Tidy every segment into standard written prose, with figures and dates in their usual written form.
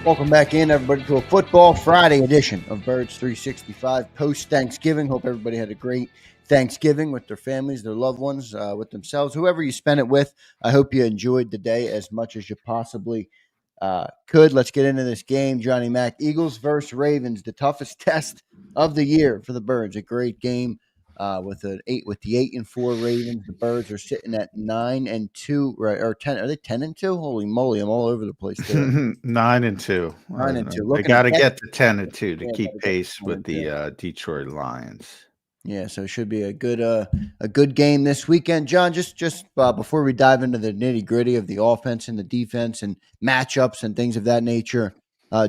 Welcome back in, everybody, to a Football Friday edition of Birds 365 post-Thanksgiving. Hope everybody had a great Thanksgiving with their families, their loved ones, with themselves, whoever you spent it with. I hope you enjoyed the day as much as you possibly could. Let's get into this game, Johnny Mac. Eagles versus Ravens, the toughest test of the year for the Birds. A great game with the 8-4 Ravens. The Birds are sitting at 9-2, right? Or 10? Are they 10-2? Holy moly! I'm all over the place today. 9-2. 9-2. They Looking got to at get to 10-2 to yeah, keep gotta get pace to with 10-2. the Detroit Lions. Yeah, so it should be a good game this weekend, John. Just before we dive into the nitty gritty of the offense and the defense and matchups and things of that nature,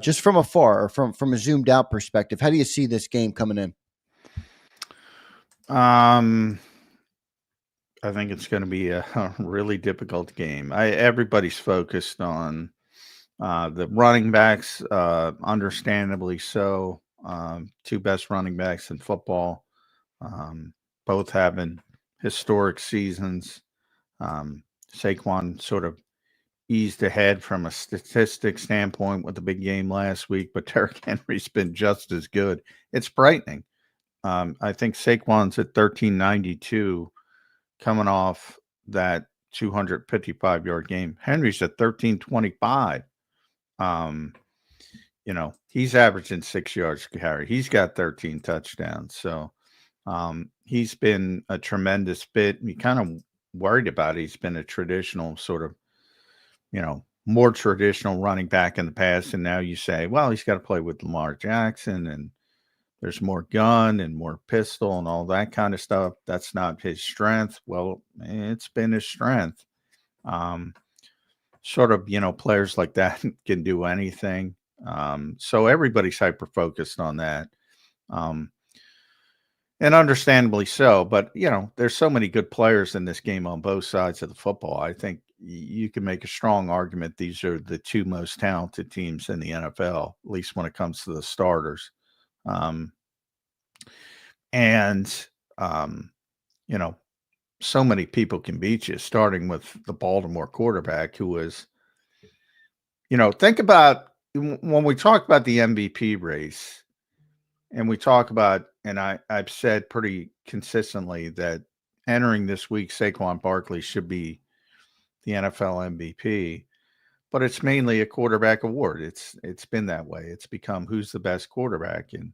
just from afar or from a zoomed out perspective, how do you see this game coming in? I think it's going to be a really difficult game. Everybody's focused on the running backs, understandably so. Two best running backs in football, both having historic seasons. Saquon sort of eased ahead from a statistic standpoint with the big game last week, but Derrick Henry's been just as good. It's frightening. I think Saquon's at 1392 coming off that 255-yard game. Henry's at 1325. He's averaging 6 yards per carry. He's got 13 touchdowns. So he's been a tremendous fit. You kind of worried about it. He's been a traditional sort of, more traditional running back in the past. And now you say, well, he's got to play with Lamar Jackson and there's more gun and more pistol and all that kind of stuff. That's not his strength. Well, it's been his strength. Players like that can do anything. So everybody's hyper focused on that. And understandably so, but there's so many good players in this game on both sides of the football. I think you can make a strong argument these are the two most talented teams in the NFL, at least when it comes to the starters. So many people can beat you, starting with the Baltimore quarterback, who was, think about when we talk about the MVP race, and we talk about, and I've said pretty consistently that entering this week, Saquon Barkley should be the NFL MVP, but it's mainly a quarterback award. It's been that way. It's become who's the best quarterback, and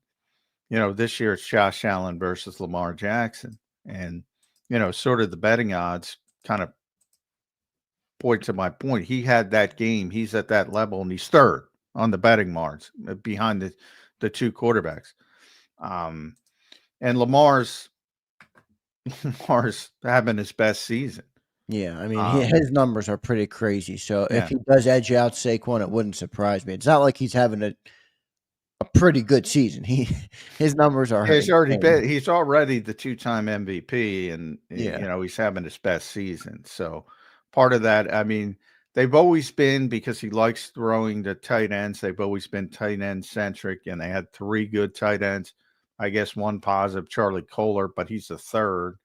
this year it's Josh Allen versus Lamar Jackson, and sort of the betting odds kind of point to my point. He had that game. He's at that level, and he's third on the betting marks behind the two quarterbacks. And Lamar's having his best season. Yeah, I mean, his numbers are pretty crazy. So if he does edge out Saquon, it wouldn't surprise me. It's not like he's having a pretty good season. His numbers are. He's already the two-time MVP, and he's having his best season. So part of that, I mean, they've always been, because he likes throwing the tight ends. They've always been tight end centric, and they had three good tight ends. I guess one positive, Charlie Kohler, but he's the third.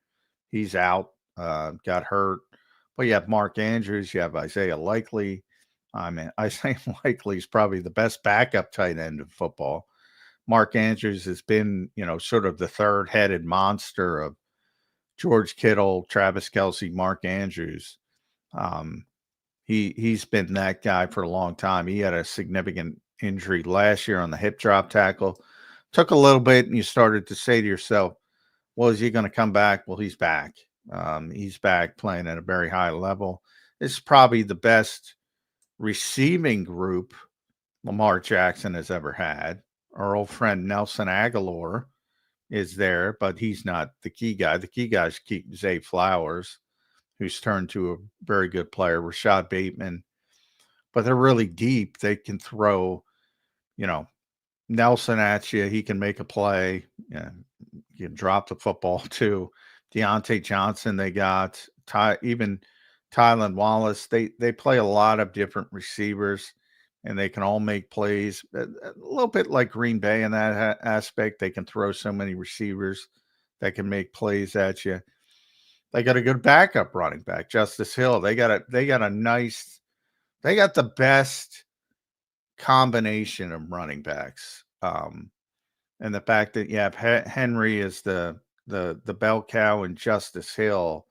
He's out, got hurt. But you have Mark Andrews, you have Isaiah Likely. I mean, Isaiah Likely is probably the best backup tight end in football. Mark Andrews has been, sort of the third-headed monster of George Kittle, Travis Kelce, Mark Andrews. He's been that guy for a long time. He had a significant injury last year on the hip drop tackle. Took a little bit, and you started to say to yourself, well, is he going to come back? Well, he's back. He's back playing at a very high level. This is probably the best receiving group Lamar Jackson has ever had. Our old friend Nelson Aguilar is there, but he's not the key guy. The key guys keep Zay Flowers, who's turned to a very good player, Rashad Bateman. But they're really deep. They can throw, Nelson at you. He can make a play. You can drop the football too. Deontay Johnson, they got even Tylan Wallace. They play a lot of different receivers, and they can all make plays. A little bit like Green Bay in that aspect. They can throw so many receivers that can make plays at you. They got a good backup running back, Justice Hill. They got the best combination of running backs. And the fact that you have Henry as the bell cow and Justice Hill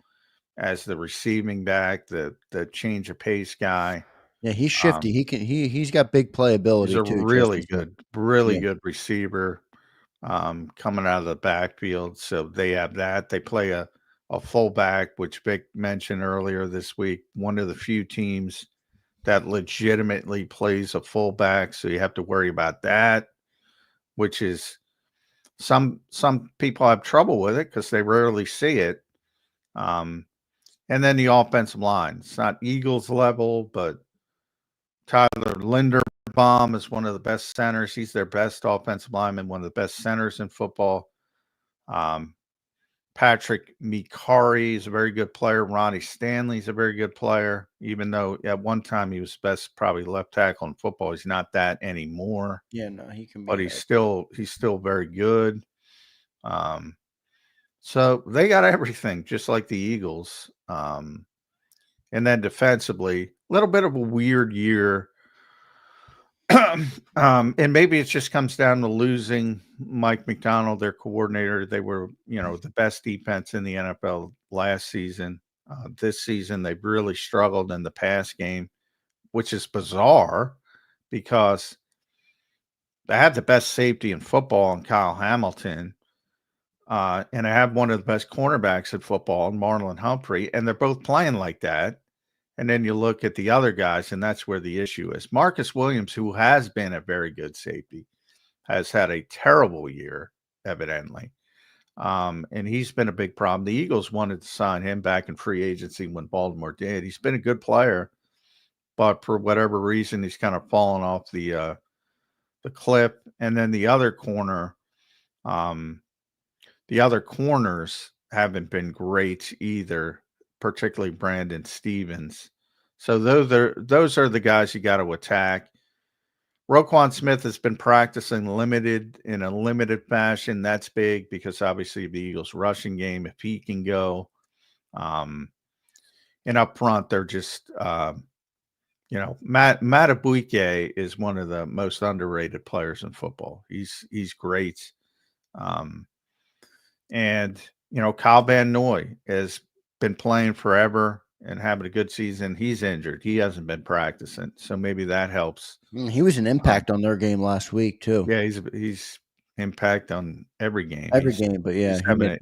as the receiving back, the change of pace guy. Yeah, he's shifty. He's got big He's a playability too. really Justice Hill. good, really Yeah, good receiver coming out of the backfield. So they have that. They play a fullback, which Vic mentioned earlier this week. One of the few teams that legitimately plays a fullback. So you have to worry about that, which is some people have trouble with it because they rarely see it. And then the offensive line. It's not Eagles level, but Tyler Linderbaum is one of the best centers. He's their best offensive lineman, one of the best centers in football. Um, Patrick Mikari is a very good player. Ronnie Stanley is a very good player, even though at one time he was best probably left tackle in football. He's not that anymore, yeah. No, he can but be. he's still very good. So they got everything, just like the Eagles. And then defensively, a little bit of a weird year. And maybe it just comes down to losing Mike McDonald, their coordinator. They were, the best defense in the NFL last season. This season, they've really struggled in the pass game, which is bizarre because they have the best safety in football in Kyle Hamilton. And I have one of the best cornerbacks in football, Marlon Humphrey, and they're both playing like that. And then you look at the other guys, and that's where the issue is. Marcus Williams, who has been a very good safety, has had a terrible year, evidently. And he's been a big problem. The Eagles wanted to sign him back in free agency when Baltimore did. He's been a good player, but for whatever reason, he's kind of fallen off the cliff. And then the other corner, the other corners haven't been great either, particularly Brandon Stevens. So those are the guys you got to attack. Roquan Smith has been practicing in a limited fashion. That's big because obviously the Eagles' rushing game, if he can go, and up front they're just Matt Abuike is one of the most underrated players in football. He's great. And Kyle Van Noy has been playing forever and having a good season. He's injured. He hasn't been practicing, so maybe that helps. He was an impact on their game last week too. Yeah, he's impact on every game. Every game, but yeah,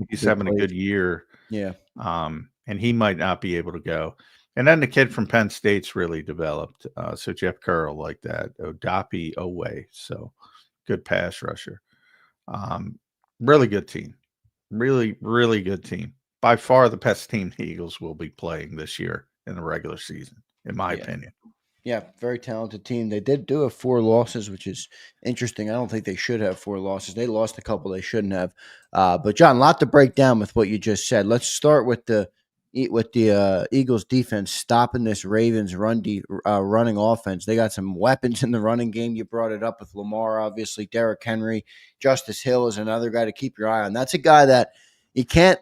he's having a good year. Yeah. And he might not be able to go. And then the kid from Penn State's really developed. So Jeff Curl like that. Odape Owe. So good pass rusher. Really good team. Really, really good team. By far the best team the Eagles will be playing this year in the regular season, in my opinion. Yeah, very talented team. They did do have 4 losses, which is interesting. I don't think they should have 4 losses. They lost a couple they shouldn't have. But John, a lot to break down with what you just said. Let's start with the Eagles defense stopping this Ravens running offense. They got some weapons in the running game. You brought it up with Lamar, obviously. Derrick Henry, Justice Hill is another guy to keep your eye on. That's a guy that you can't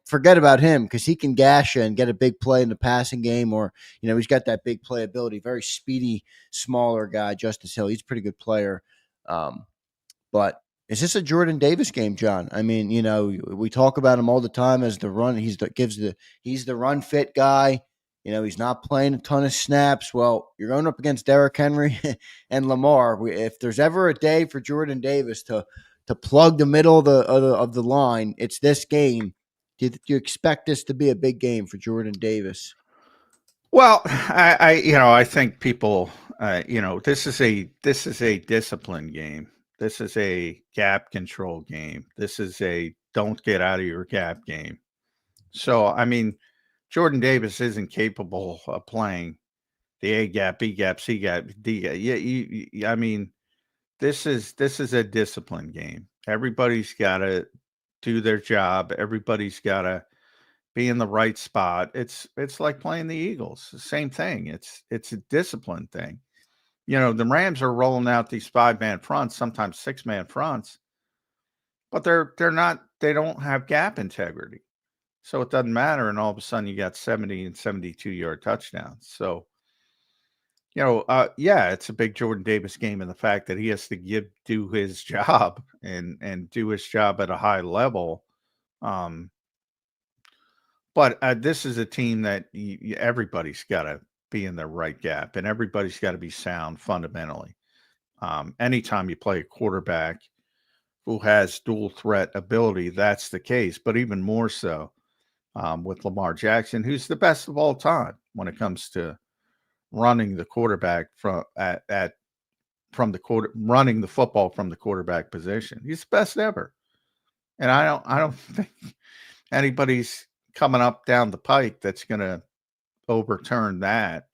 forget about him because he can gash you and get a big play in the passing game, or he's got that big playability. Very speedy, smaller guy, Justice Hill. He's a pretty good player. But is this a Jordan Davis game, John? I mean, we talk about him all the time as the run. He's the run fit guy. He's not playing a ton of snaps. Well, you're going up against Derrick Henry and Lamar. If there's ever a day for Jordan Davis to plug the middle of the line, it's this game. Do you expect this to be a big game for Jordan Davis? Well, I think people, this is a discipline game. This is a gap control game. This is a don't get out of your gap game. So, I mean, Jordan Davis isn't capable of playing the A gap, B gap, C gap, D gap. Yeah, I mean, this is a discipline game. Everybody's got to do their job. Everybody's got to be in the right spot. It's like playing the Eagles. Same thing. It's a discipline thing. The Rams are rolling out these 5-man fronts, sometimes 6-man fronts, but they don't have gap integrity. So it doesn't matter. And all of a sudden you got 70 and 72-yard touchdowns. So Yeah, it's a big Jordan Davis game in the fact that he has to do his job and do his job at a high level. Um, but this is a team that everybody's got to be in the right gap, and everybody's got to be sound fundamentally. Anytime you play a quarterback who has dual threat ability, that's the case. But even more so with Lamar Jackson, who's the best of all time when it comes to running the quarterback running the football from the quarterback position. He's the best ever. And I don't think anybody's coming up down the pike that's going to overturn that.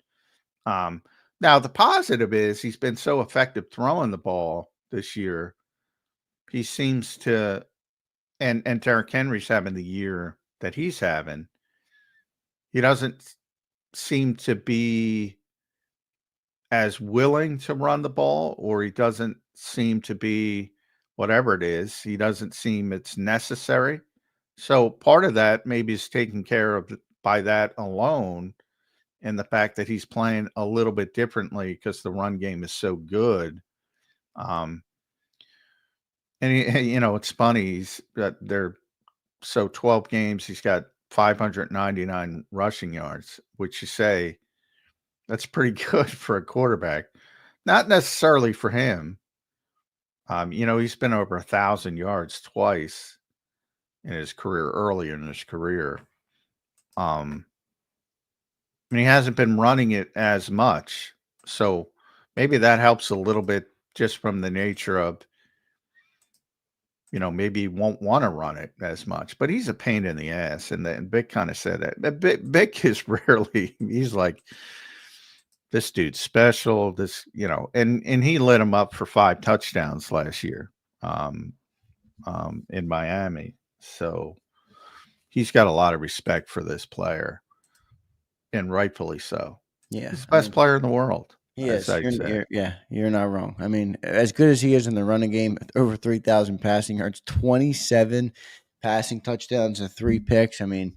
Now the positive is he's been so effective throwing the ball this year. He seems to, and Derrick Henry's having the year that he's having. He doesn't seem to be as willing to run the ball, or he doesn't seem to be, whatever it is, he doesn't seem it's necessary. So part of that maybe is taken care of by that alone, and the fact that he's playing a little bit differently because the run game is so good. And it's funny. They're 12 games. He's got 599 rushing yards, which you say that's pretty good for a quarterback. Not necessarily for him. He's been over 1,000 yards twice in his career, earlier in his career. And he hasn't been running it as much. So maybe that helps a little bit just from the nature of, maybe he won't want to run it as much, but he's a pain in the ass. And then Vic kind of said that. Vic is he's like, this dude's special, and he lit him up for 5 touchdowns last year in Miami. So he's got a lot of respect for this player, and rightfully so. Yeah. He's the best player in the world. He is. You're not wrong. I mean, as good as he is in the running game, over 3,000 passing yards, 27 passing touchdowns, and 3 picks. I mean,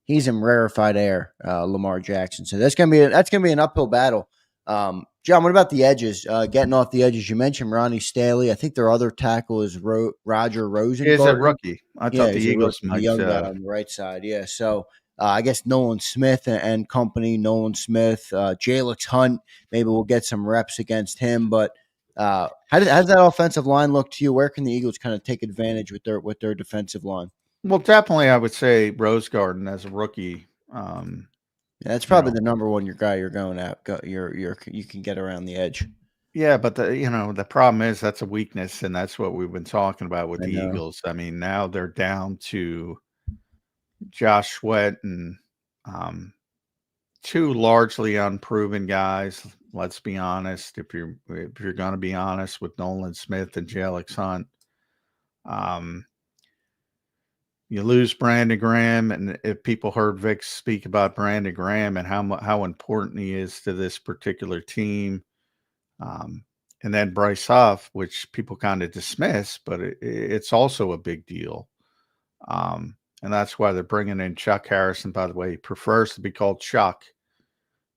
he's in rarefied air, Lamar Jackson. So that's gonna be an uphill battle. John, what about the edges? Getting off the edges, you mentioned Ronnie Staley. I think their other tackle is Roger Rosen. He's a rookie. I thought the Eagles might. The young guy on the right side. Yeah. So I guess Nolan Smith and company. Nolan Smith, Jalix Hunt. Maybe we'll get some reps against him. But how does that offensive line look to you? Where can the Eagles kind of take advantage with their defensive line? Well, definitely, I would say Rose Garden as a rookie. That's probably the number one guy you're going at. You can get around the edge. Yeah, but the problem is that's a weakness, and that's what we've been talking about with the Eagles. I mean, now they're down to Josh Sweat and 2 largely unproven guys. Let's be honest. If you're going to be honest with Nolan Smith and Jalix Hunt, you lose Brandon Graham, and if people heard Vic speak about Brandon Graham and how important he is to this particular team, and then Bryce Huff, which people kind of dismiss, but it's also a big deal. And that's why they're bringing in Chuck Harrison. By the way, he prefers to be called Chuck,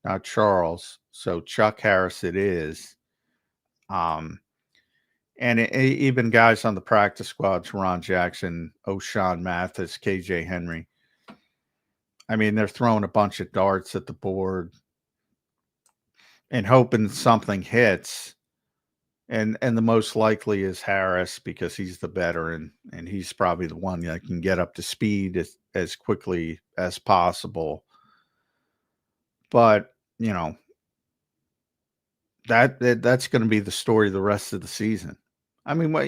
not Charles. So Chuck Harris it is. And even guys on the practice squad, Teron Jackson, O'Shawn Mathis, KJ Henry. I mean, they're throwing a bunch of darts at the board and hoping something hits. And the most likely is Harris because he's the veteran and he's probably the one that can get up to speed as quickly as possible. But, that's going to be the story the rest of the season. I mean, but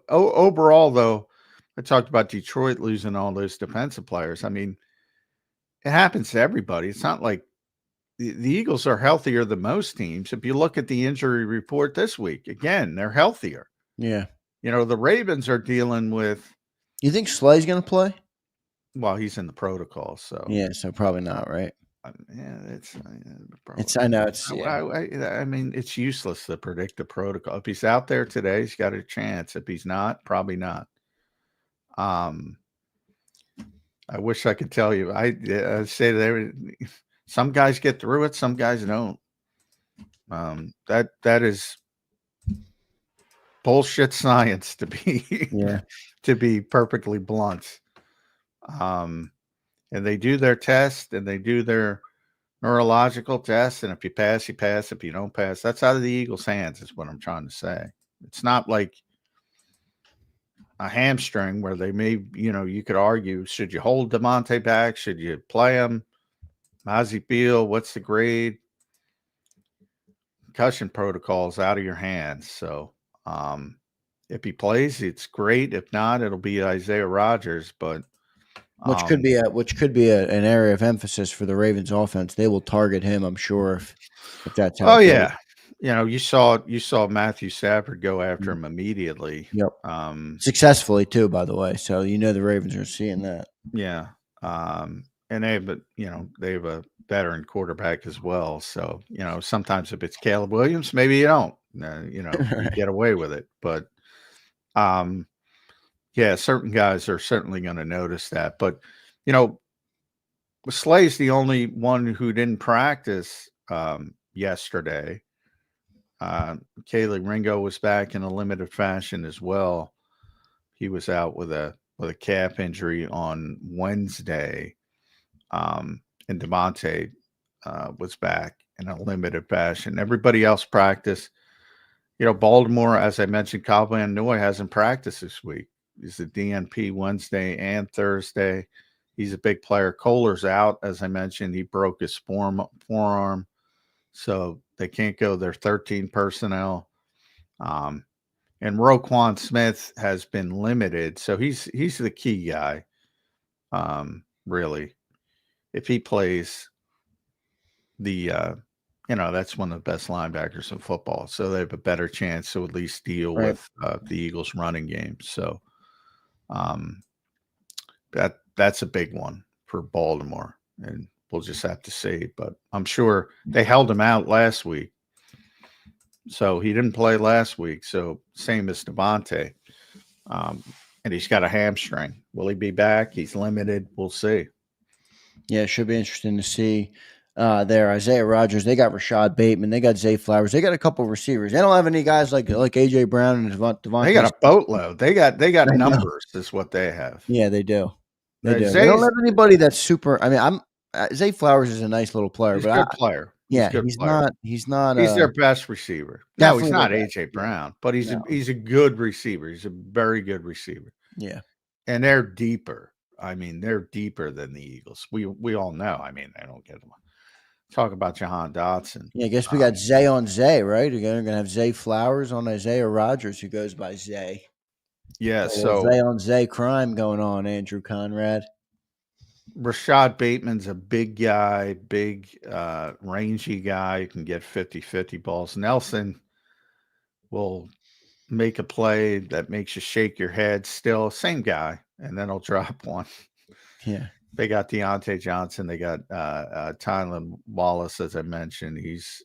overall, though, I talked about Detroit losing all those defensive players. I mean, it happens to everybody. It's not like the Eagles are healthier than most teams. If you look at the injury report this week, again, they're healthier. Yeah. The Ravens are dealing with. You think Slay's going to play? Well, he's in the protocol, so. Yeah, so probably not, right? Yeah, I know it's. Yeah. I mean, it's useless to predict the protocol. If he's out there today, he's got a chance. If he's not, probably not. I wish I could tell you. I say there. Some guys get through it, some guys don't. That is bullshit science to be Yeah. to be perfectly blunt. And they do their test and they do their neurological test, and if you pass, you pass. If you don't pass, that's out of the Eagles' hands. Is what I'm trying to say. It's not like a hamstring where they may, you could argue, should you hold DeMonte back? Should you play him? How's he feel? What's the grade? Concussion protocol is out of your hands. So if he plays, it's great. If not, it'll be Isaiah Rodgers. But Which could be an area of emphasis for the Ravens offense. They will target him, I'm sure, if that's how. Oh it goes. yeah, you saw Matthew Stafford go after him immediately. Yep. Successfully too, by the way. So the Ravens are seeing that. Yeah. And they have a veteran quarterback as well. So sometimes if it's Caleb Williams, maybe you don't. You get away with it. But yeah, certain guys are certainly going to notice that. But Slay's the only one who didn't practice yesterday. Kaylee Ringo was back in a limited fashion as well. He was out with a calf injury on Wednesday. And DeMonte was back in a limited fashion. Everybody else practiced. Baltimore, as I mentioned, Kyle Van Noy hasn't practiced this week. He's a DNP Wednesday and Thursday. He's a big player. Kohler's out, as I mentioned. He broke his forearm. So they can't go their 13 personnel. And Roquan Smith has been limited. So he's the key guy, really. If he plays, that's one of the best linebackers in football. So they have a better chance to at least deal with the Eagles' running game. So that's a big one for Baltimore. And we'll just have to see. But I'm sure they held him out last week. So he didn't play last week. So same as DeMonte. And he's got a hamstring. Will he be back? He's limited. We'll see. Yeah, it should be interesting to see there. Isaiah Rodgers, they got Rashad Bateman, they got Zay Flowers, they got a couple of receivers. They don't have any guys like AJ Brown and Devontae. They got a boatload. They got numbers. Is what they have. Yeah, they do. They don't have anybody that's super. I mean, Zay Flowers is a nice little player, he's but a good player. Yeah, he's not. He's their best receiver. No, he's not AJ Brown, but he's a good receiver. He's a very good receiver. Yeah, and they're deeper. I mean, they're deeper than the Eagles. We all know. I mean, I don't get them. Talk about Jahan Dotson. Yeah, I guess we got Zay on Zay, right? We're going to have Zay Flowers on Isaiah Rodgers, who goes by Zay. Yeah, so Zay on Zay crime going on, Andrew Conrad. Rashad Bateman's a big guy, rangy guy, can get 50-50 balls. Nelson will make a play that makes you shake your head. Still, same guy, and then he'll drop one. Yeah. They got Deontay Johnson. They got Tylan Wallace, as I mentioned. He's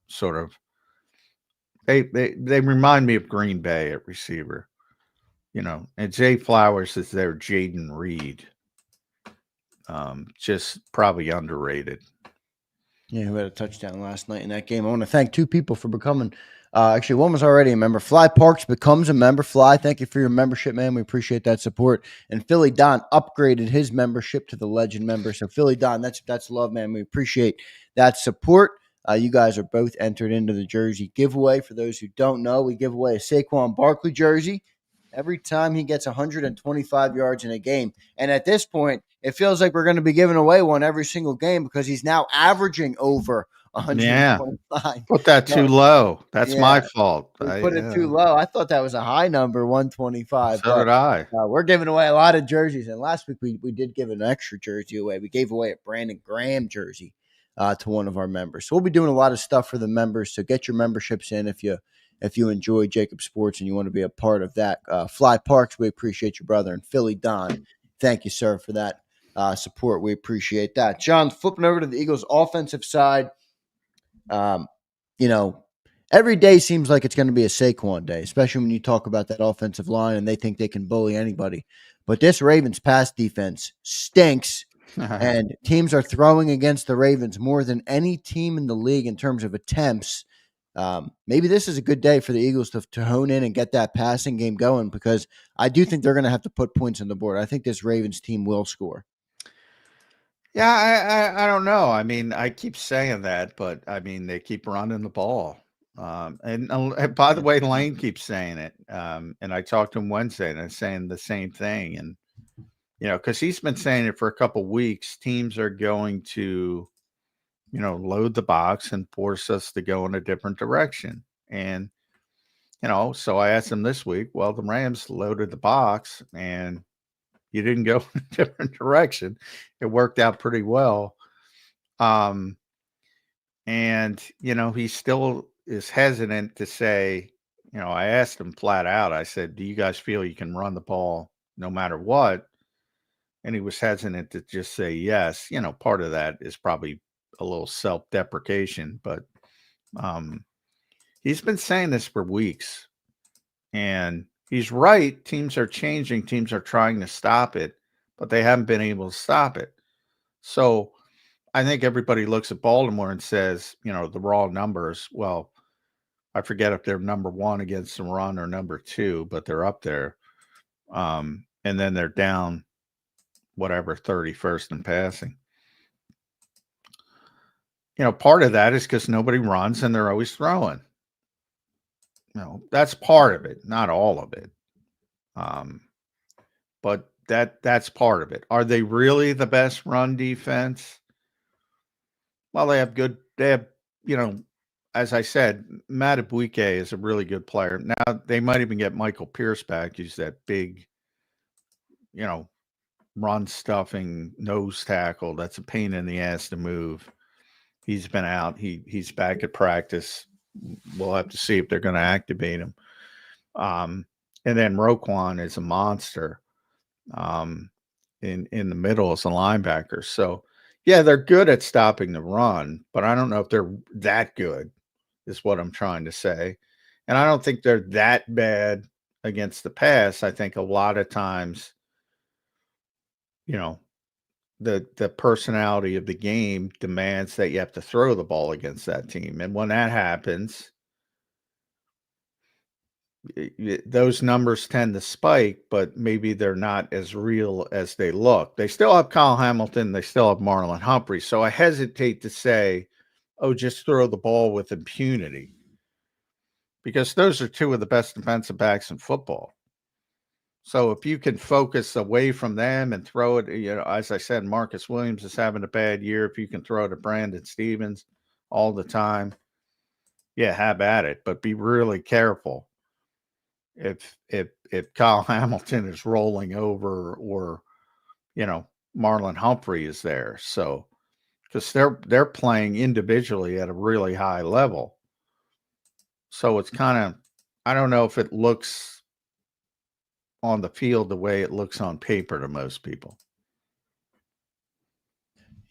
sort of they remind me of Green Bay at receiver, and Zay Flowers is their Jaden Reed. Just probably underrated. Yeah, who had a touchdown last night in that game. I want to thank two people for becoming actually, one was already a member. Fly Parks becomes a member. Fly, thank you for your membership, man. We appreciate that support. And Philly Don upgraded his membership to the Legend member. So Philly Don, that's love, man. We appreciate that support. You guys are both entered into the jersey giveaway. For those who don't know, we give away a Saquon Barkley jersey every time he gets 125 yards in a game. And at this point, it feels like we're going to be giving away one every single game because he's now averaging over 125. Yeah. Put that too low. That's my fault. We put it too low. I thought that was a high number, 125. So did I. We're giving away a lot of jerseys. And last week we did give an extra jersey away. We gave away a Brandon Graham jersey to one of our members. So we'll be doing a lot of stuff for the members. So get your memberships in if you enjoy JAKIB Sports and you want to be a part of that. Fly Parks, we appreciate you, brother. And Philly Don, thank you, sir, for that support. We appreciate that. John, flipping over to the Eagles' offensive side. Every day seems like it's going to be a Saquon day, especially when you talk about that offensive line and they think they can bully anybody. But this Ravens pass defense stinks, And teams are throwing against the Ravens more than any team in the league in terms of attempts. Maybe this is a good day for the Eagles to hone in and get that passing game going, because I do think they're going to have to put points on the board. I think this Ravens team will score. Yeah, I don't know. I mean, I keep saying that, but I mean, they keep running the ball. And by the way, Lane keeps saying it. And I talked to him Wednesday, and I'm saying the same thing. And because he's been saying it for a couple weeks, teams are going to, load the box and force us to go in a different direction. And so I asked him this week. Well, the Rams loaded the box, and you didn't go in a different direction. It worked out pretty well. And he still is hesitant to say, I asked him flat out, I said, do you guys feel you can run the ball no matter what? And he was hesitant to just say yes. Part of that is probably a little self-deprecation, but he's been saying this for weeks, and he's right. Teams are changing. Teams are trying to stop it, but they haven't been able to stop it. So I think everybody looks at Baltimore and says, the raw numbers. Well, I forget if they're number one against the run or number two, but they're up there. And then they're down, 31st in passing. Part of that is because nobody runs and they're always throwing. That's part of it, not all of it. But that's part of it. Are they really the best run defense? Well, they have, as I said, Madubuike is a really good player. Now, they might even get Michael Pierce back. He's that big, run stuffing nose tackle. That's a pain in the ass to move. He's been out. He's back at practice. We'll have to see if they're going to activate him. And then Roquan is a monster in the middle as a linebacker. So, yeah, they're good at stopping the run, but I don't know if they're that good, is what I'm trying to say. And I don't think they're that bad against the pass. I think a lot of times, the personality of the game demands that you have to throw the ball against that team. And when that happens, those numbers tend to spike, but maybe they're not as real as they look. They still have Kyle Hamilton. They still have Marlon Humphrey. So I hesitate to say, oh, just throw the ball with impunity, because those are two of the best defensive backs in football. So if you can focus away from them and throw it, as I said, Marcus Williams is having a bad year. If you can throw it to Brandon Stevens all the time, yeah, have at it. But be really careful if Kyle Hamilton is rolling over, or Marlon Humphrey is there. So because they're playing individually at a really high level. So it's kind of, I don't know if it looks on the field the way it looks on paper to most people.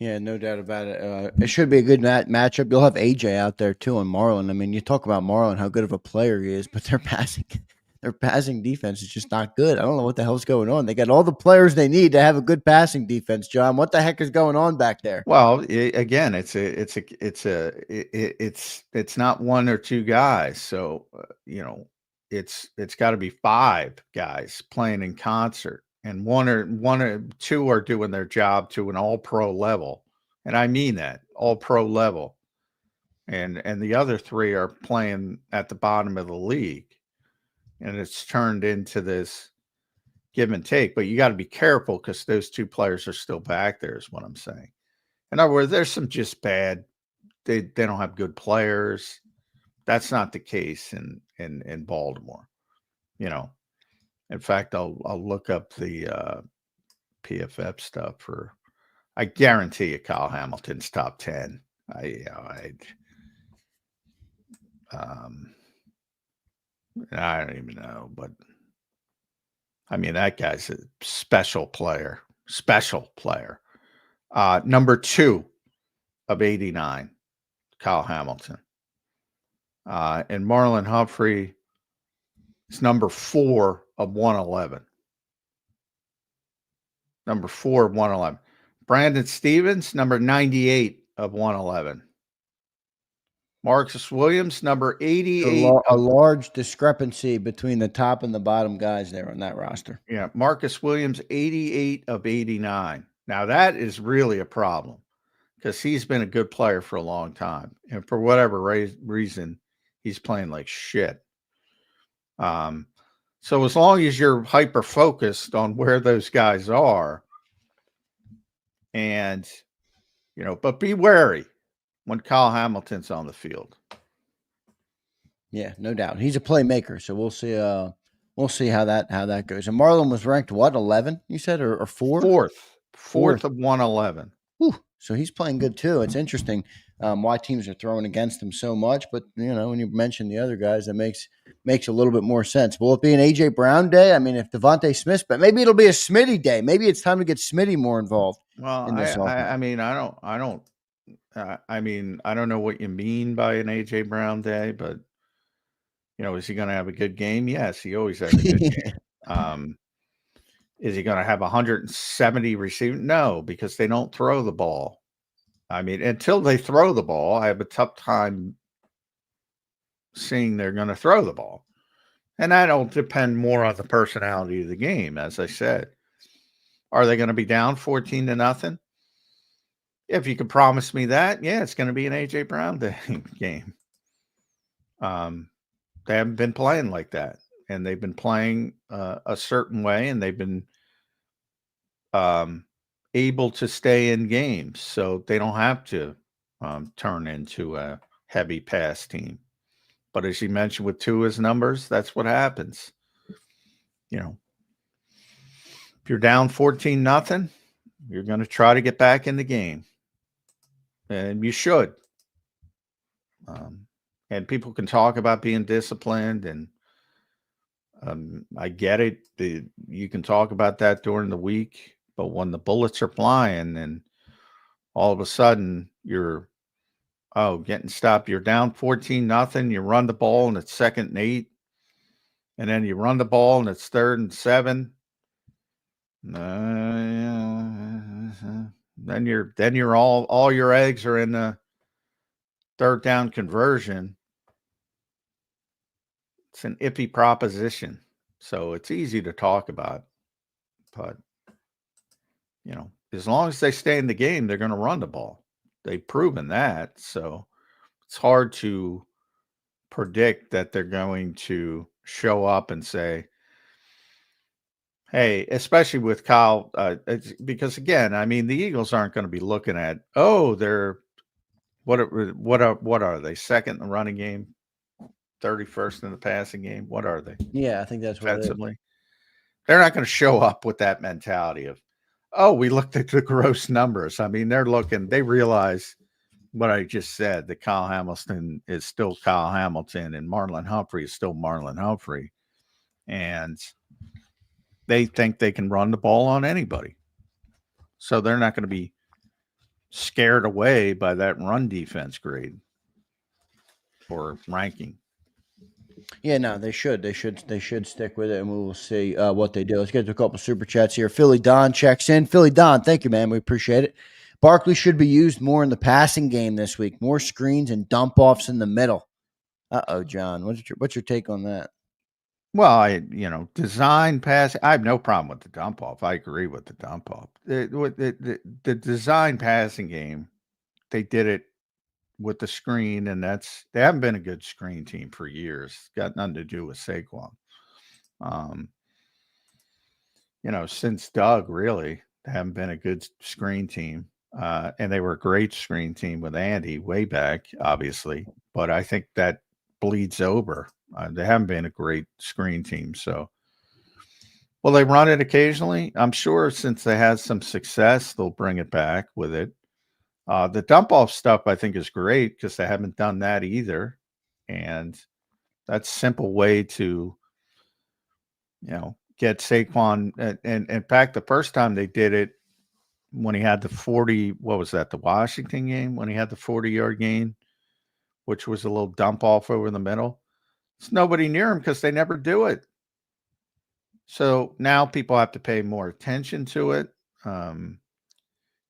Yeah, no doubt about it. It should be a good matchup. You'll have AJ out there too on Marlon. I mean, you talk about Marlon, how good of a player he is, but their passing defense is just not good. I don't know what the hell's going on. They got all the players they need to have a good passing defense, John. What the heck is going on back there? Well, again, it's not one or two guys. So, it's got to be five guys playing in concert, and one or two are doing their job to an all-pro level. And I mean that, all-pro level. And the other three are playing at the bottom of the league. And it's turned into this give and take. But you got to be careful, because those two players are still back there, is what I'm saying. In other words, there's some just bad, they don't have good players. That's not the case in Baltimore. In fact, I'll look up the PFF stuff I guarantee you Kyle Hamilton's top 10. I don't even know, but I mean, that guy's a special player. Number 2 of 89, Kyle Hamilton. And Marlon Humphrey is number 4 of 111. Number 4 of 111. Brandon Stevens, number 98 of 111. Marcus Williams, number 88. A large discrepancy between the top and the bottom guys there on that roster. Yeah, Marcus Williams, 88 of 89. Now, that is really a problem because he's been a good player for a long time. And for whatever reason, he's playing like shit. So as long as you're hyper-focused on where those guys are, and, but be wary when Kyle Hamilton's on the field. Yeah, no doubt. He's a playmaker, so we'll see. We'll see how that goes. And Marlon was ranked what, 11? You said, or 4? Fourth of 111. Whew. So he's playing good too. It's interesting why teams are throwing against him so much. But when you mention the other guys, that makes a little bit more sense. Will it be an AJ Brown day? I mean, if Devontae Smith, but maybe it'll be a Smitty day. Maybe it's time to get Smitty more involved. Well, I mean, I don't know what you mean by an AJ Brown day, but is he going to have a good game? Yes, he always has a good game. Is he going to have 170 receiving? No, because they don't throw the ball. I mean, until they throw the ball, I have a tough time seeing they're going to throw the ball. And that'll depend more on the personality of the game, as I said. Are they going to be down 14-0? If you could promise me that, yeah, it's going to be an AJ Brown game. They haven't been playing like that, and they've been playing a certain way, and they've been able to stay in games, so they don't have to turn into a heavy pass team. But as you mentioned with Tua's numbers, that's what happens. If you're down 14-0, you're going to try to get back in the game, and you should. And people can talk about being disciplined, and I get it. You can talk about that during the week, but when the bullets are flying and all of a sudden you're getting stopped, you're down 14-0, you run the ball and it's 2nd and 8, and then you run the ball and it's 3rd and 7. Then you're all your eggs are in the 3rd down conversion. It's an iffy proposition. So it's easy to talk about. But, as long as they stay in the game, they're going to run the ball. They've proven that. So it's hard to predict that they're going to show up and say, hey, especially with Kyle, because again, I mean, the Eagles aren't going to be looking at, they're what are they? 2nd in the running game, 31st in the passing game. What are they? Yeah, I think that's what defensively. They're not going to show up with that mentality of, we looked at the gross numbers. I mean, they realize what I just said, that Kyle Hamilton is still Kyle Hamilton and Marlon Humphrey is still Marlon Humphrey. And they think they can run the ball on anybody. So they're not going to be scared away by that run defense grade or ranking. Yeah, no, they should. They should stick with it, and we will see what they do. Let's get to a couple super chats here. Philly Don checks in. Philly Don, thank you, man. We appreciate it. Barkley should be used more in the passing game this week. More screens and dump offs in the middle. John, what's your take on that? Well, design pass. I have no problem with the dump off. I agree with the dump off. The design passing game, they did it with the screen, and they haven't been a good screen team for years. It's got nothing to do with Saquon. Since Doug, really, they haven't been a good screen team. And they were a great screen team with Andy way back, obviously. But I think that bleeds over. They haven't been a great screen team. So, will they run it occasionally? I'm sure since they had some success, they'll bring it back with it. The dump off stuff I think is great because they haven't done that either. And that's a simple way to, get Saquon. And in fact, the first time they did it, when he had the 40, what was that, the Washington game, when he had the 40-yard gain, which was a little dump off over the middle. It's nobody near him because they never do it. So now people have to pay more attention to it.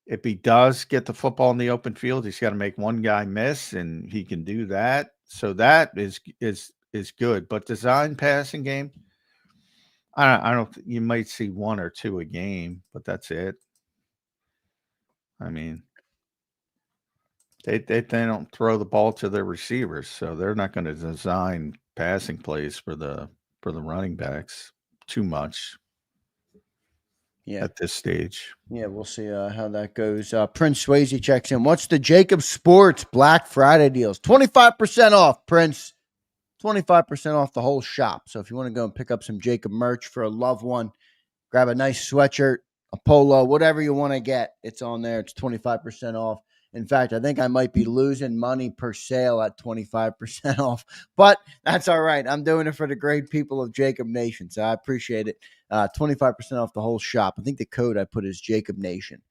if he does get the football in the open field, he's got to make one guy miss, and he can do that. So that is good. But design passing game, I don't. You might see one or two a game, but that's it. I mean, they don't throw the ball to their receivers, so they're not going to design passing plays for the running backs too much. Yeah. At this stage. Yeah, we'll see how that goes. Prince Swayze checks in. What's the JAKIB Sports Black Friday deals? 25% off, Prince. 25% off the whole shop. So if you want to go and pick up some JAKIB merch for a loved one, grab a nice sweatshirt, a polo, whatever you want to get, it's on there. It's 25% off. In fact, I think I might be losing money per sale at 25% off, but that's all right. I'm doing it for the great people of JAKIB Nation, so I appreciate it. 25% off the whole shop. I think the code I put is JAKIB Nation.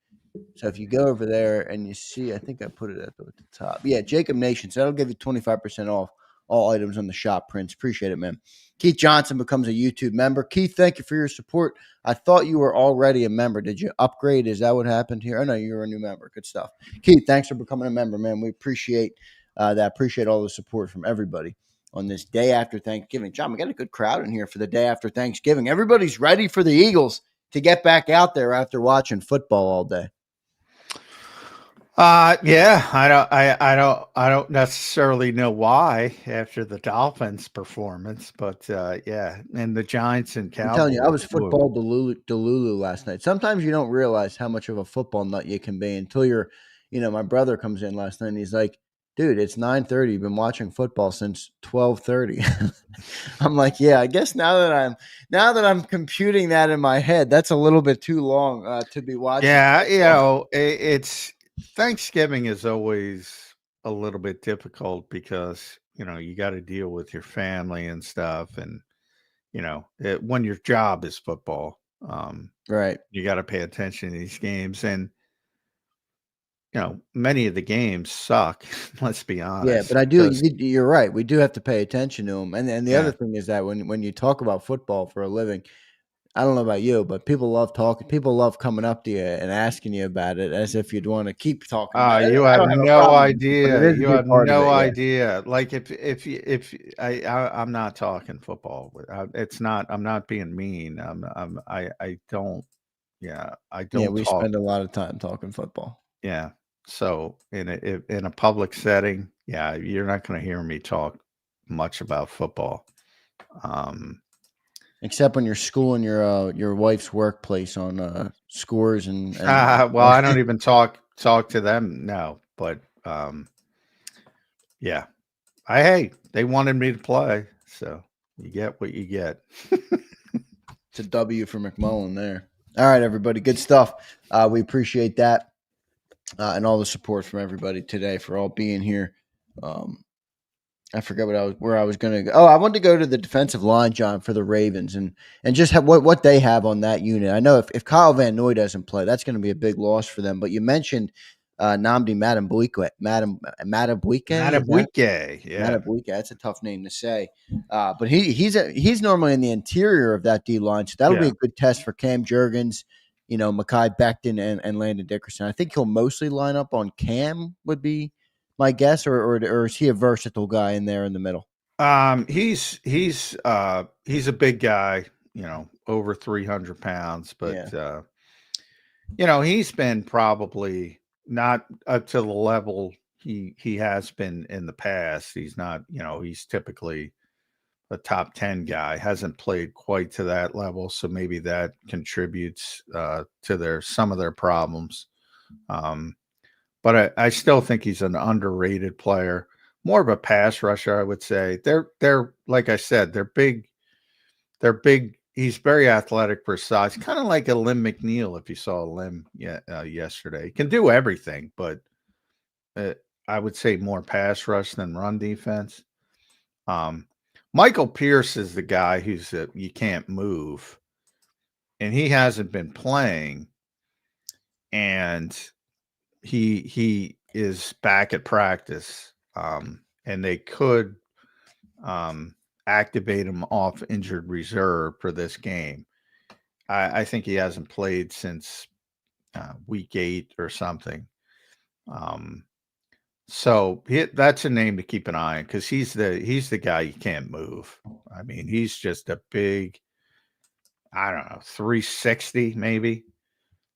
So if you go over there and you see, I think I put it at the top. Yeah, JAKIB Nation. So that'll give you 25% off all items on the shop, Prince. Appreciate it, man. Keith Johnson becomes a YouTube member. Keith, thank you for your support. I thought you were already a member. Did you upgrade? Is that what happened here? Oh, no, you're a new member. Good stuff. Keith, thanks for becoming a member, man. We appreciate that. Appreciate all the support from everybody on this day after Thanksgiving. John, we got a good crowd in here for the day after Thanksgiving. Everybody's ready for the Eagles to get back out there after watching football all day. Yeah, I don't necessarily know why after the Dolphins performance, but yeah, and the Giants and Cowboys. I'm telling you, I was football Delulu last night. Sometimes you don't realize how much of a football nut you can be until you're, my brother comes in last night and he's like, dude, it's 9:30. You've been watching football since 12:30. I'm like, yeah, I guess now that I'm computing that in my head, that's a little bit too long to be watching. Yeah, it's Thanksgiving is always a little bit difficult because, you got to deal with your family and stuff. And, when your job is football, right. You got to pay attention to these games. And, many of the games suck. Let's be honest. Yeah, but you're right. We do have to pay attention to them. And the other thing is that when you talk about football for a living, I don't know about you, but people love talking. People love coming up to you and asking you about it as if you'd want to keep talking about it. You have no idea. You have no idea. Like I'm not talking football. It's not. I'm not being mean. I don't. Yeah, I don't. Yeah, we spend a lot of time talking football. Yeah. So in a public setting, yeah, you're not going to hear me talk much about football. Except when you're schooling your wife's workplace on scores and well, I don't even talk to them now. But yeah, hey, they wanted me to play, so you get what you get. It's a W for McMullen there. All right, everybody, good stuff. We appreciate that and all the support from everybody today for all being here. I forget where I was going to go. Oh, I wanted to go to the defensive line, John, for the Ravens and just have what they have on that unit. I know if Kyle Van Noy doesn't play, that's going to be a big loss for them. But you mentioned Nnamdi Madubuike. Yeah. Madubuike. That's a tough name to say. But he's normally in the interior of that D line, so that'll be a good test for Cam Jurgens, Mekhi Becton and Landon Dickerson. I think he'll mostly line up on Cam would be my guess, or is he a versatile guy in there in the middle? He's a big guy, over 300 pounds, but he's been probably not up to the level he has been in the past. He's not, he's typically a top 10 guy, hasn't played quite to that level, so maybe that contributes to some of their problems. But I still think he's an underrated player, more of a pass rusher, I would say. They're like I said, they're big. They're big. He's very athletic for size, kind of like a Lim McNeil. If you saw Lim yesterday, he can do everything, but I would say more pass rush than run defense. Michael Pierce is the guy who's you can't move, and he hasn't been playing, and he is back at practice, and they could activate him off injured reserve for this game. I think he hasn't played since week 8 or something. So that's a name to keep an eye on because he's the guy you can't move. I mean, he's just a big, I don't know, 360 maybe,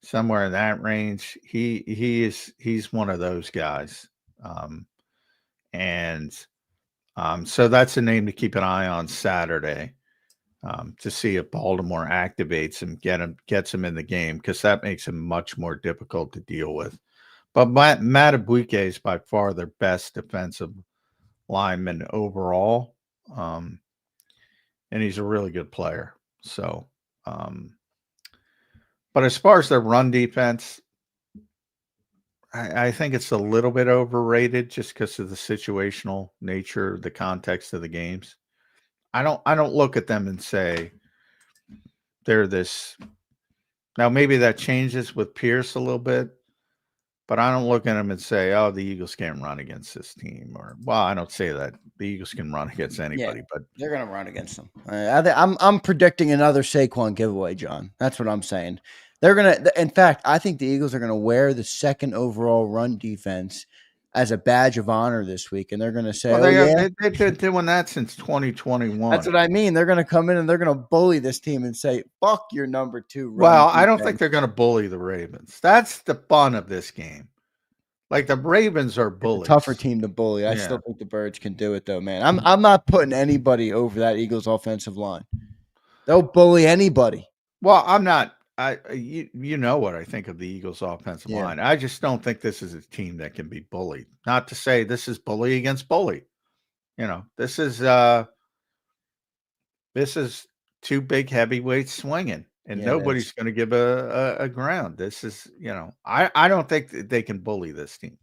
somewhere in that range. He's one of those guys. And so that's a name to keep an eye on Saturday, to see if Baltimore activates him, gets him in the game, because that makes him much more difficult to deal with. But Matt Abuike is by far their best defensive lineman overall, and he's a really good player. So, but as far as their run defense, I think it's a little bit overrated just because of the situational nature, the context of the games. I don't look at them and say they're this. Now maybe that changes with Pierce a little bit, but I don't look at them and say, "Oh, the Eagles can't run against this team," or, well, I don't say that. The Eagles can run against anybody, but they're going to run against them. I'm predicting another Saquon giveaway, John. That's what I'm saying. They're going to. In fact, I think the Eagles are going to wear the second overall run defense as a badge of honor this week, and they're going to say, well, "Oh yeah." they've been doing that since 2021. That's what I mean. They're going to come in and they're going to bully this team and say, "Fuck your number 2 run." Well, defense. I don't think they're going to bully the Ravens. That's the fun of this game. Like, the Ravens are bullies. Tougher team to bully. I still think the Birds can do it, though, man. I'm not putting anybody over that Eagles offensive line. They'll bully anybody. Well, I'm not. You know what I think of the Eagles offensive line. I just don't think this is a team that can be bullied. Not to say this is bully against bully. You know, this is 2 big heavyweights swinging, and nobody's going to give a ground. This is, I don't think that they can bully this team.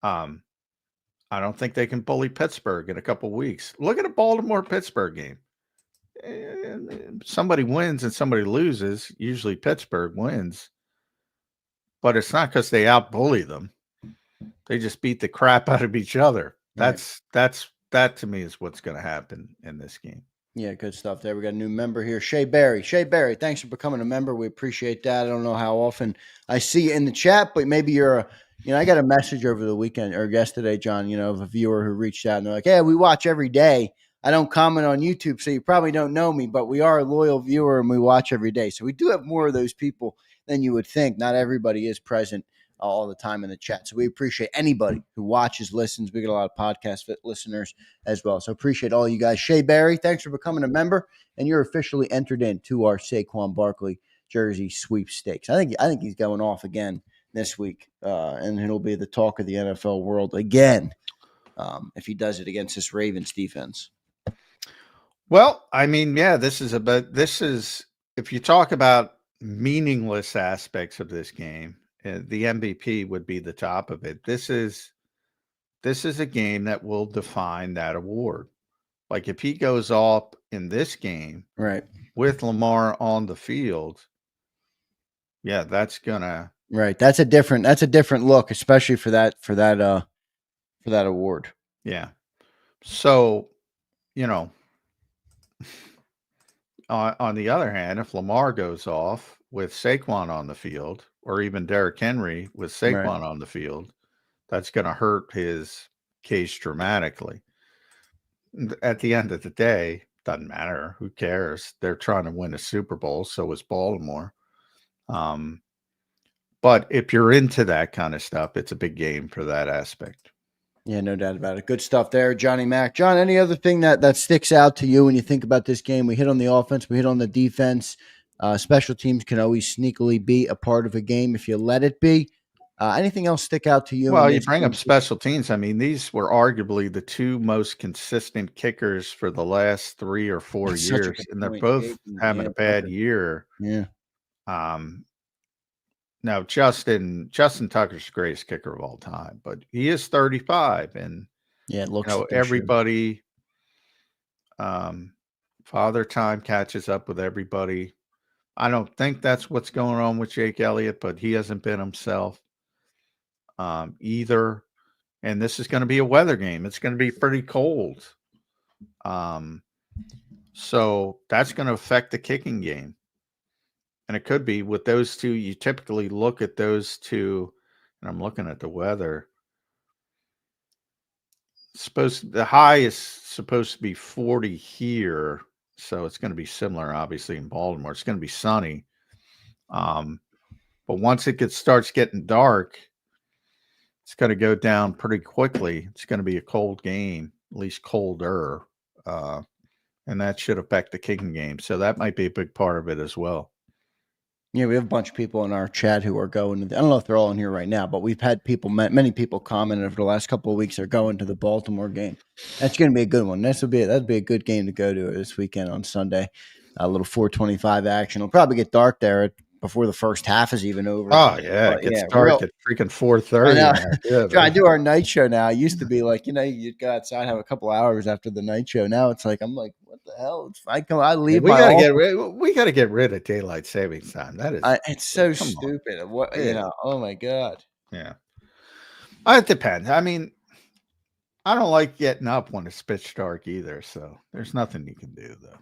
I don't think they can bully Pittsburgh in a couple weeks. Look at a Baltimore-Pittsburgh game. Somebody wins and somebody loses. Usually Pittsburgh wins, but it's not because they out-bully them. They just beat the crap out of each other. That to me is what's going to happen in this game. Yeah, good stuff there. We got a new member here, Shea Berry. Shea Berry, thanks for becoming a member. We appreciate that. I don't know how often I see you in the chat, but maybe you're I got a message over the weekend or yesterday, John, of a viewer who reached out and they're like, "Hey, we watch every day. I don't comment on YouTube, so you probably don't know me, but we are a loyal viewer and we watch every day." So we do have more of those people than you would think. Not everybody is present all the time in the chat. So we appreciate anybody who watches, listens. We get a lot of podcast listeners as well. So appreciate all you guys. Shea Berry, thanks for becoming a member, and you're officially entered into our Saquon Barkley jersey sweepstakes. I think he's going off again this week, and it'll be the talk of the NFL world again if he does it against this Ravens defense. Well, I mean, this is if you talk about meaningless aspects of this game, the MVP would be the top of it. This is a game that will define that award. Like, if he goes off in this game, right, with Lamar on the field, that's gonna That's a different look, especially for that award. Yeah. So, on the other hand, if Lamar goes off with Saquon on the field, or even Derrick Henry with Saquon on the field, that's going to hurt his case dramatically. At the end of the day, doesn't matter. Who cares? They're trying to win a Super Bowl. So is Baltimore. But if you're into that kind of stuff, it's a big game for that aspect. Yeah, no doubt about it. Good stuff there, Johnny Mac. John, any other thing that sticks out to you when you think about this game? We hit on the offense. We hit on the defense. Special teams can always sneakily be a part of a game if you let it be. Anything else stick out to you? Well, you bring up special teams. I mean, these were arguably the 2 most consistent kickers for the last 3 or 4 years, and they're both having a bad year. Yeah. Now, Justin Tucker's the greatest kicker of all time, but he is 35, and it looks everybody. Father Time catches up with everybody. I don't think that's what's going on with Jake Elliott, but he hasn't been himself either. And this is going to be a weather game. It's going to be pretty cold. So that's going to affect the kicking game. And it could be with those two. You typically look at those two, and I'm looking at the weather. The high is supposed to be 40 here, so it's going to be similar, obviously, in Baltimore. It's going to be sunny. But once it starts getting dark, it's going to go down pretty quickly. It's going to be a cold game, at least colder. And that should affect the kicking game. So that might be a big part of it as well. Yeah, we have a bunch of people in our chat who are going to I don't know if they're all in here right now, but we've had many people comment over the last couple of weeks they're going to the Baltimore game. That's going to be a good one. That'd be a good game to go to this weekend on Sunday. A little 425 action. It'll probably get dark there before the first half is even over. Oh, yeah. It gets dark at freaking 4:30. I know. Trying to do our night show now. It used to be like, you'd go outside, have a couple hours after the night show. Now it's like, I'm like, what the hell? I leave. We got to get rid of daylight savings time. That is, it's so stupid. What oh my God. Yeah. It depends. I mean, I don't like getting up when it's pitch dark either. So there's nothing you can do though.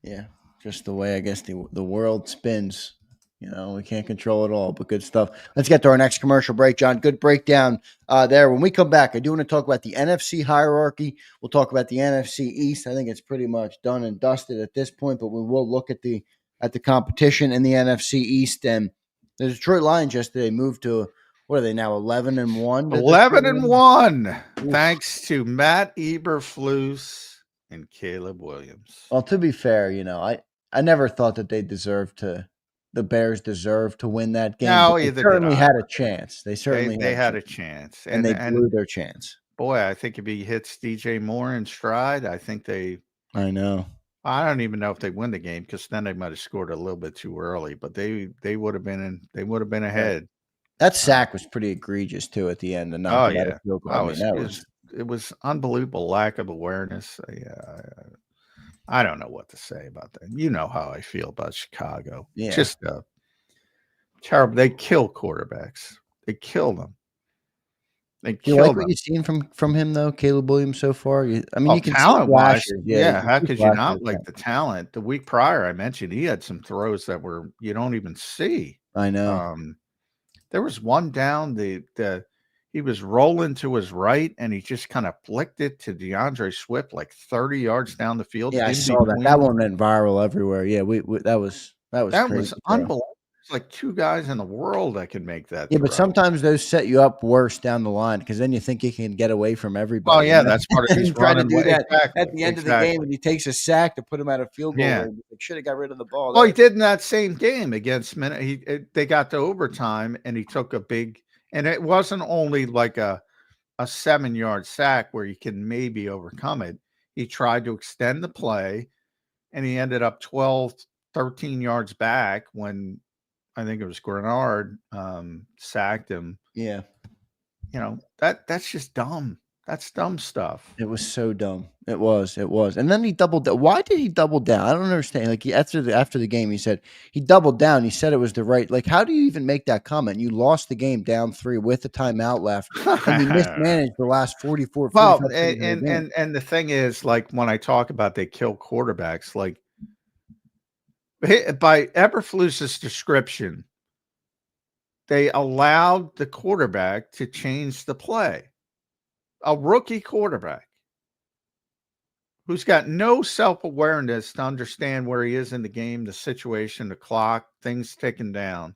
Yeah. Just the way I guess the world spins. We can't control it all, but good stuff. Let's get to our next commercial break, John. Good breakdown there. When we come back, I do want to talk about the NFC hierarchy. We'll talk about the NFC East. I think it's pretty much done and dusted at this point, but we will look at the competition in the NFC East. And the Detroit Lions yesterday moved to, what are they now, 11-1? 11-1, thanks to Matt Eberflus and Caleb Williams. Well, to be fair, I never thought that the Bears deserved to win that game. No, they certainly had a chance. They had a chance. And they blew their chance. Boy, I think if he hits DJ Moore in stride, I know. I don't even know if they win the game because then they might have scored a little bit too early, but they would have been ahead. That sack was pretty egregious too at the end. And not it was unbelievable lack of awareness. I don't know what to say about that. You know how I feel about Chicago. Yeah. Just terrible. They kill quarterbacks. They kill them. You like what you've seen from him though, Caleb Williams so far? You can talent wise. Yeah, how could you not like the talent? The week prior, I mentioned he had some throws that you don't even see. I know. There was one down he was rolling to his right, and he just kind of flicked it to DeAndre Swift like 30 yards down the field. Yeah, I saw that. That one went viral everywhere. Yeah, that was unbelievable. It's like two guys in the world that can make that. Yeah, but sometimes those set you up worse down the line because then you think you can get away from everybody. Oh yeah, that's part of his trying to do that at the end of the game, and he takes a sack to put him out of field goal. Yeah, should have got rid of the ball. Well, he did in that same game against Minnesota. They got to overtime, and he took a big. And it wasn't only like a 7-yard sack where you can maybe overcome it. He tried to extend the play, and he ended up 12, 13 yards back when I think it was Grenard sacked him. Yeah. That's just dumb. That's dumb stuff. It was so dumb. It was. And then he doubled down. Why did he double down? I don't understand. Like after the game, he said he doubled down. He said it was the right. Like, how do you even make that comment? You lost the game down 3 with the timeout left, and you mismanaged the last 44. Well, and the thing is, like when I talk about they kill quarterbacks, like by Eberflus's description, they allowed the quarterback to change the play. A rookie quarterback who's got no self-awareness to understand where he is in the game, the situation, the clock, things ticking down.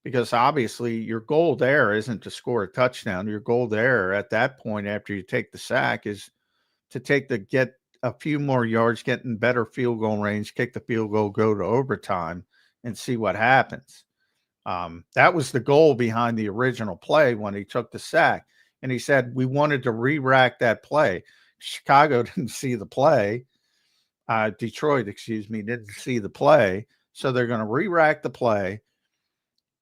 Because obviously your goal there isn't to score a touchdown. Your goal there at that point after you take the sack is to get a few more yards, get in better field goal range, kick the field goal, go to overtime, and see what happens. That was the goal behind the original play when he took the sack. And he said, we wanted to re-rack that play. Chicago didn't see the play. Detroit, didn't see the play. So they're going to re-rack the play.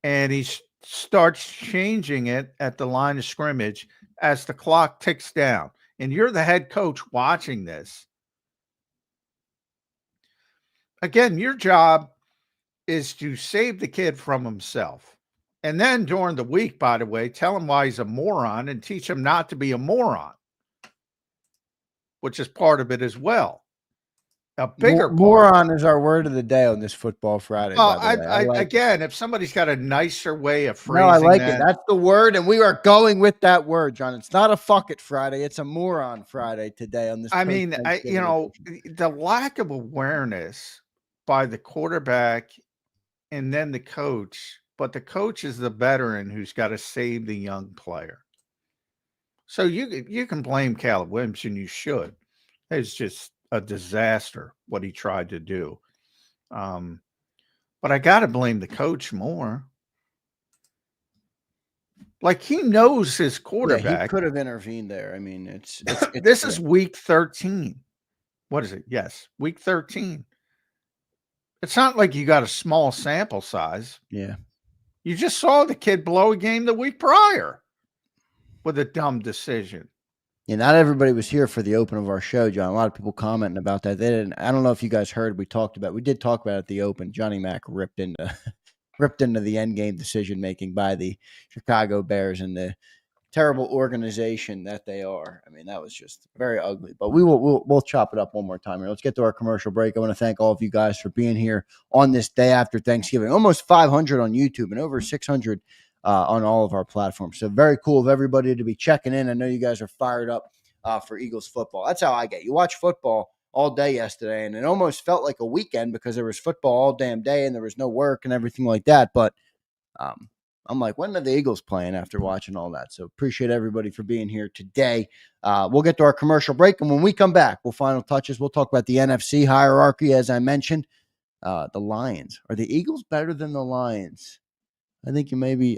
And he starts changing it at the line of scrimmage as the clock ticks down. And you're the head coach watching this. Again, your job is to save the kid from himself. And then during the week, by the way, tell him why he's a moron and teach him not to be a moron, which is part of it as well. a bigger part. Moron is our word of the day on this Football Friday, Well, by the way. I like again, if somebody's got a nicer way of No, I phrasing like that, it. That's the word, and we are going with that word, John. It's not a fuck it Friday. It's a moron Friday today on this. I mean, post-Thanksgiving edition. the lack of awareness by the quarterback and then the coach, but the coach is the veteran who's got to save the young player. So you can blame Caleb Williams, and you should. It's just a disaster what he tried to do. But I got to blame the coach more. Like, he knows his quarterback. Yeah, he could have intervened there. I mean, it's this is week 13. What is it? Yes, week 13. It's not like you got a small sample size. Yeah. You just saw the kid blow a game the week prior with a dumb decision. Yeah, not everybody was here for the open of our show, John. A lot of people commenting about that. They didn't. I don't know if you guys heard. We did talk about it at the open. Johnny Mac ripped into the end game decision making by the Chicago Bears and the terrible organization that they are. I mean, that was just very ugly. But we'll chop it up one more time here. Let's get to our commercial break. I want to thank all of you guys for being here on this day after Thanksgiving. Almost 500 on YouTube and over 600 on all of our platforms. So very cool of everybody to be checking in. I know you guys are fired up for Eagles football. That's how I get. You watch football all day yesterday, and it almost felt like a weekend because there was football all damn day and there was no work and everything like that. But I'm like, when are the Eagles playing after watching all that? So appreciate everybody for being here today. We'll get to our commercial break, and when we come back, we'll final touches. We'll talk about the NFC hierarchy, as I mentioned. The Lions. Are the Eagles better than the Lions? I think maybe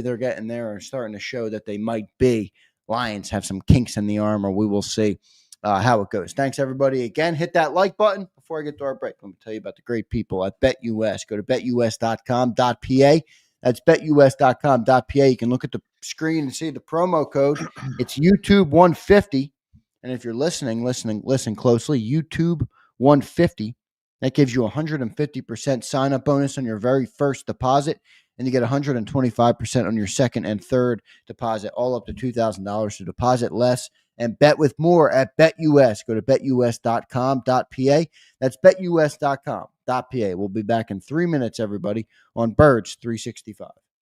they're getting there and starting to show that they might be. Lions have some kinks in the armor. We will see how it goes. Thanks, everybody. Again, hit that like button before I get to our break. Let me tell you about the great people at BetUS. Go to betus.com.pa. That's betus.com.pa. You can look at the screen and see the promo code. It's YouTube 150. And if you're listen closely, YouTube 150. That gives you 150% sign-up bonus on your very first deposit. And you get 125% on your second and third deposit, all up to $2,000 to deposit less and bet with more at BetUS. Go to betus.com.pa. That's betus.com.pa. We'll be back in 3 minutes, everybody, on Birds 365.